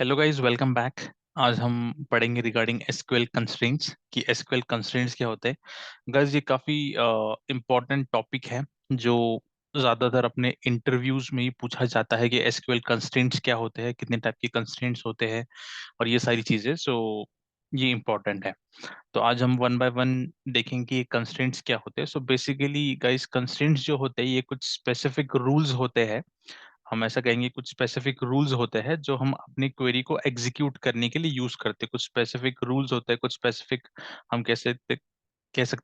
Hello guys, welcome back. आज हम पढ़ेंगे रिगार्डिंग एसक्यूएल कंस्ट्रेंट्स कि एसक्यूएल कंस्ट्रेंट्स क्या होते हैं। गाइस, ये काफ़ी इम्पोर्टेंट टॉपिक है जो ज़्यादातर अपने इंटरव्यूज में ही पूछा जाता है कि एसक्यूएल कंस्ट्रेंट्स क्या होते हैं, कितने टाइप के कंस्ट्रेंट्स होते हैं और ये सारी चीज़ें। ये इम्पोर्टेंट है। तो आज हम वन बाय वन देखेंगे कि कंस्ट्रेंट्स क्या होते हैं। सो बेसिकली गाइस, कंस्ट्रेंट्स जो होते हैं ये कुछ स्पेसिफिक रूल्स होते हैं। हम ऐसा कहेंगे, कुछ स्पेसिफिक रूल्स होते हैं जो हम अपनी क्वेरी को एग्जीक्यूट करने के लिए यूज करते हैं। कुछ स्पेसिफिक रूल्स होते हैं, कुछ स्पेसिफिक हम कह सकते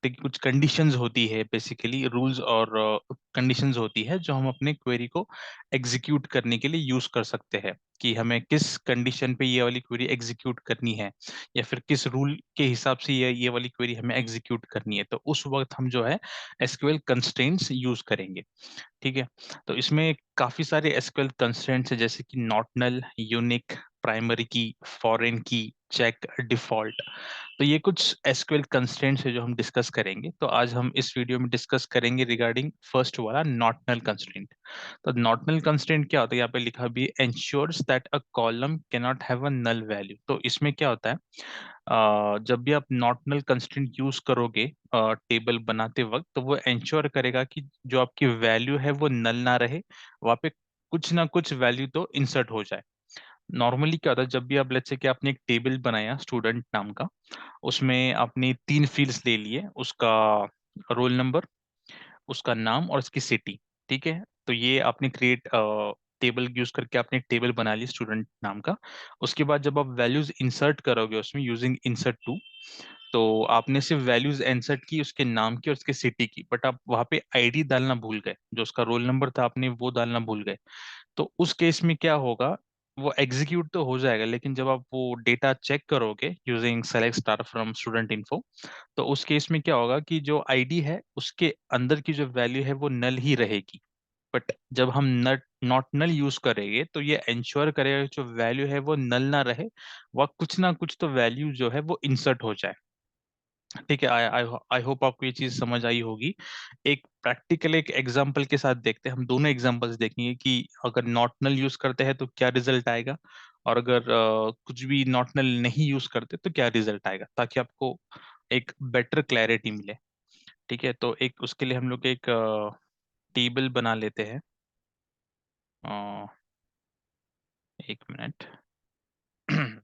हैं कि कुछ कंडीशंस होती है। बेसिकली रूल्स और कंडीशंस होती है जो हम अपने क्वेरी को एग्जीक्यूट करने के लिए यूज कर सकते हैं कि हमें किस कंडीशन पे ये वाली क्वेरी एग्जीक्यूट करनी है या फिर किस रूल के हिसाब से ये वाली क्वेरी हमें एग्जीक्यूट करनी है। तो उस वक्त हम जो है एसक्यूएल कंस्ट्रेंट्स यूज करेंगे। ठीक है। तो इसमें काफी सारे एसक्यूएल कंस्ट्रेंट्स है, जैसे कि नॉट नल, यूनिक, प्राइमरी की, फॉरेन की, चेक, डिफॉल्ट। तो ये कुछ एसक्यूएल कंस्ट्रेंट्स है जो हम डिस्कस करेंगे। तो आज हम इस वीडियो में डिस्कस करेंगे रिगार्डिंग फर्स्ट वाला नॉट नल कंस्ट्रेंट। तो नॉट नल कंस्ट्रेंट क्या होता है, यहाँ पे लिखा भी ensures that a column can not have a null value. तो इसमें क्या होता है, जब भी आप नॉट नल कंस्ट्रेंट यूज करोगे टेबल बनाते वक्त, तो वो इंश्योर करेगा कि जो आपकी वैल्यू है वो नल ना रहे, वहाँ पे कुछ ना कुछ वैल्यू तो इंसर्ट हो जाए। नॉर्मली क्या होता है, जब भी आप लेट्स से कि आपने एक टेबल बनाया स्टूडेंट नाम का, उसमें आपने तीन फील्ड्स ले लिए, उसका रोल नंबर, उसका नाम और उसकी सिटी। ठीक है। तो ये आपने क्रिएट टेबल यूज करके आपने एक टेबल बना ली स्टूडेंट नाम का। उसके बाद जब आप वैल्यूज इंसर्ट करोगे उसमें यूजिंग इंसर्ट टू, तो आपने सिर्फ वैल्यूज इंसर्ट की उसके नाम की और उसके सिटी की, बट आप वहां पे आईडी डालना भूल गए, जो उसका रोल नंबर था आपने वो डालना भूल गए। तो उस केस में क्या होगा, वो एग्जीक्यूट तो हो जाएगा, लेकिन जब आप वो डेटा चेक करोगे using select star from student info, तो उस केस में क्या होगा कि जो आईडी है उसके अंदर की जो वैल्यू है वो नल ही रहेगी। बट जब हम नॉट नल यूज करेंगे तो ये इंश्योर करेगा कि जो वैल्यू है वो नल ना रहे, वह कुछ ना कुछ तो वैल्यू जो है वो इंसर्ट हो जाए। ठीक है। आई आई आई होप आपको ये चीज समझ आई होगी। एक प्रैक्टिकल एक एग्जांपल के साथ देखते हैं, हम दोनों एग्जांपल्स देखेंगे कि अगर नॉट नल यूज करते हैं तो क्या रिजल्ट आएगा, और अगर कुछ भी नॉट नल नहीं यूज करते तो क्या रिजल्ट आएगा, ताकि आपको एक बेटर क्लैरिटी मिले। ठीक है। तो एक उसके लिए हम लोग एक टेबल बना लेते हैं। अ, एक मिनट। हाँ।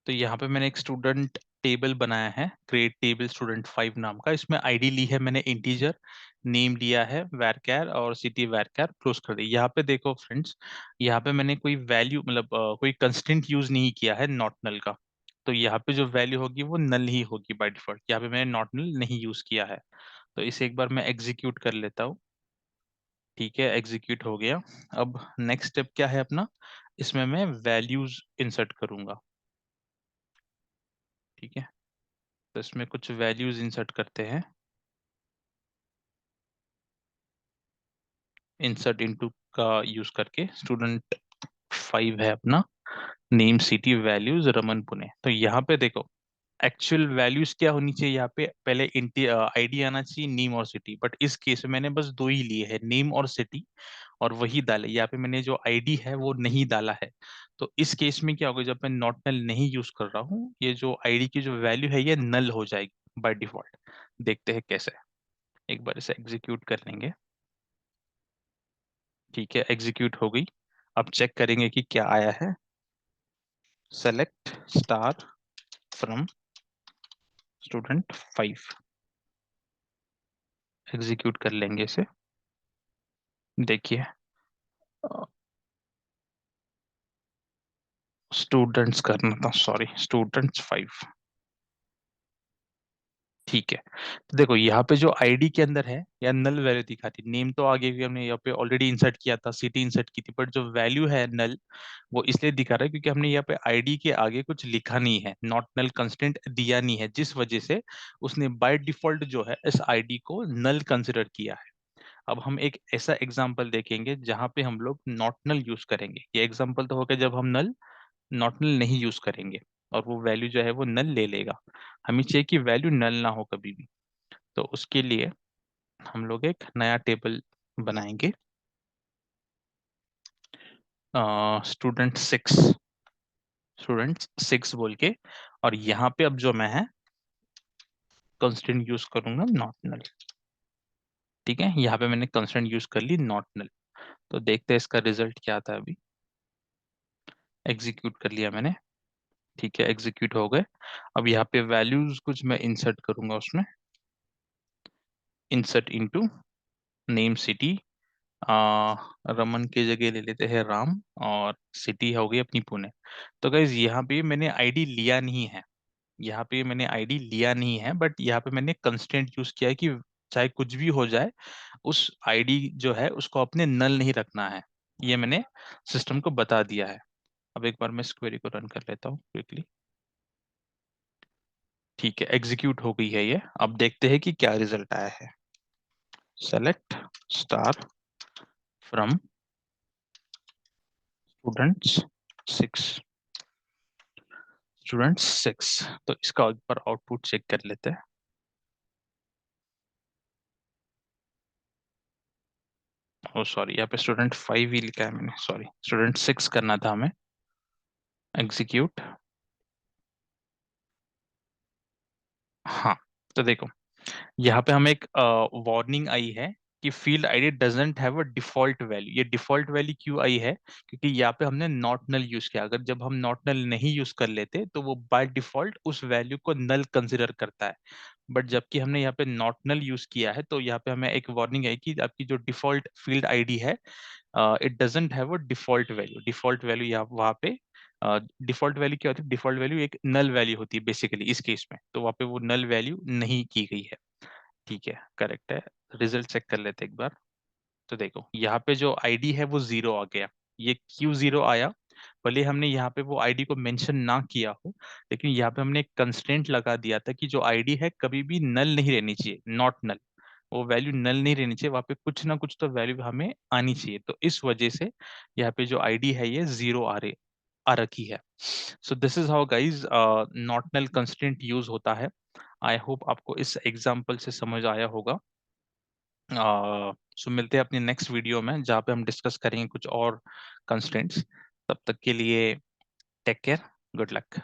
तो यहाँ पे मैंने एक स्टूडेंट टेबल बनाया है, क्रिएट टेबल स्टूडेंट 5 नाम का। इसमें आईडी ली है मैंने इंटीजर, नेम लिया है वैरकैर और सिटी वैरकैर, क्लोज कर दी। यहाँ पे देखो फ्रेंड्स, यहाँ पे मैंने कोई वैल्यू मतलब कोई कंस्टेंट यूज नहीं किया है नॉट नल का। तो यहाँ पे जो वैल्यू होगी वो नल ही होगी बाय डिफॉल्ट। यहाँ पे मैंने नॉट नल नहीं यूज किया है। तो इसे एक बार मैं एग्जीक्यूट कर लेता हूँ। ठीक है, एग्जीक्यूट हो गया। अब नेक्स्ट स्टेप क्या है अपना, इसमें मैं वैल्यूज इंसर्ट करूंगा। ठीक है। तो इसमें कुछ वैल्यूज इंसर्ट करते हैं। इंसर्ट इनटू का यूज करके स्टूडेंट 5 है अपना, name city values Raman Pune. तो यहाँ पे देखो, एक्चुअल वैल्यूज क्या होनी चाहिए, यहाँ पे पहले आईडी आना चाहिए, नेम और सिटी, बट इस केस में मैंने बस दो ही लिए हैं, नेम और सिटी, और वही डाले। यहाँ पे मैंने जो आईडी है वो नहीं डाला है। तो इस केस में क्या होगा, जब मैं नॉट नल नहीं यूज कर रहा हूँ, ये जो आईडी की जो वैल्यू है ये नल हो जाएगी बाय डिफॉल्ट। देखते हैं कैसे। एक बार इसे एग्जीक्यूट कर लेंगे। ठीक है, एग्जीक्यूट हो गई। अब चेक करेंगे कि क्या आया है। Select star from student 5, execute कर लेंगे इसे। देखिए, स्टूडेंट्स करना था, सॉरी, स्टूडेंट्स 5। ठीक है। तो देखो यहाँ पे जो आईडी के अंदर है या नल वैल्यू दिखाती, नेम तो आगे भी हमने यहाँ पे ऑलरेडी इंसर्ट किया था, सिटी इंसर्ट की थी, बट जो वैल्यू है नल, वो इसलिए दिखा रहा है क्योंकि हमने यहाँ पे आईडी के आगे कुछ लिखा नहीं है, नॉट नल कंस्टेंट दिया नहीं है, जिस वजह से उसने बाय डिफॉल्ट जो है इस आईडी को नल कंसिडर किया है। अब हम एक ऐसा एग्जांपल देखेंगे जहां पे हम लोग नॉट नल यूज करेंगे। ये एग्जांपल तो होगा जब हम नॉट नल नहीं यूज करेंगे और वो वैल्यू जो है वो नल ले लेगा। हमें चाहिए कि वैल्यू नल ना हो कभी भी। तो उसके लिए हम लोग एक नया टेबल बनाएंगे। स्टूडेंट सिक्स बोल के, और यहाँ पे अब जो मैं है कंस्ट्रेंट यूज करूंगा नॉट नल। ठीक है, यहाँ पे मैंने कंस्ट्रेंट यूज कर ली नॉट नल। तो देखते हैं इसका रिजल्ट क्या आता है। अभी एग्जीक्यूट कर लिया मैंने। ठीक है, एग्जीक्यूट हो गए। अब यहाँ पे वैल्यूज कुछ मैं इंसर्ट करूंगा उसमें। Insert into name city, Raman की जगह ले लेते हैं राम, और सिटी हो गई अपनी पुणे। तो गाइज यहाँ पे मैंने आईडी लिया नहीं है, यहाँ पे मैंने आईडी लिया नहीं है, बट यहाँ पे मैंने कंस्ट्रेंट यूज किया है कि चाहे कुछ भी हो जाए उस आईडी जो है उसको अपने नल नहीं रखना है। ये मैंने सिस्टम को बता दिया है। अब एक बार मैं इस क्वेरी को रन कर लेता हूँ क्विकली। ठीक है, एग्जीक्यूट हो गई है ये। अब देखते हैं कि क्या रिजल्ट आया है। Select star from students six, students six. तो इसका एक बार आउटपुट चेक कर लेते हैं। ओ सॉरी, यहाँ पे स्टूडेंट फाइव ही लिखा है मैंने, सॉरी स्टूडेंट सिक्स करना था हमें। एग्जीक्यूट। हाँ, तो देखो यहाँ पे हमें एक वार्निंग आई है कि field ID doesn't have a default value. ये डिफॉल्ट वैल्यू क्यों आई है? क्योंकि यहाँ पे हमने नॉट नल यूज किया। अगर जब हम नॉट नल नहीं यूज कर लेते तो वो बाय डिफॉल्ट उस वैल्यू को नल कंसिडर करता है। बट जबकि हमने यहाँ पे नॉट नल यूज किया है तो यहाँ पे हमें एक वार्निंग है कि आपकी जो डिफॉल्ट फील्ड आईडी है it doesn't have a default value. Default value यहाँ वहाँ पे डिफॉल्ट वैल्यू क्या होती है? डिफॉल्ट वैल्यू एक नल वैल्यू होती है बेसिकली इस केस में, तो वहाँ पे वो नल वैल्यू नहीं की गई है। ठीक है, करेक्ट है। रिजल्ट चेक कर लेते हैं एक बार। तो देखो यहाँ पे जो आईडी है वो जीरो आ गया। ये क्यों जीरो आया? भले हमने यहाँ पे वो आईडी को मेंशन ना किया हो, लेकिन यहाँ पे हमने एक कंस्ट्रेंट लगा दिया था कि जो आईडी है कभी भी नल नहीं रहनी चाहिए, नॉट नल। वो वैल्यू नल नहीं रहनी चाहिए, वहाँ पे कुछ ना कुछ तो वैल्यू हमें आनी चाहिए। तो इस वजह से यहाँ पे जो आईडी है ये जीरो आ रखी है। So this is how guys not null constraint use होता है। आई होप आपको इस एग्जाम्पल से समझ आया होगा। सो मिलते हैं अपनी नेक्स्ट वीडियो में जहाँ पे हम डिस्कस करेंगे कुछ और कंस्ट्रेंट्स। तब तक के लिए टेक केयर, गुड लक।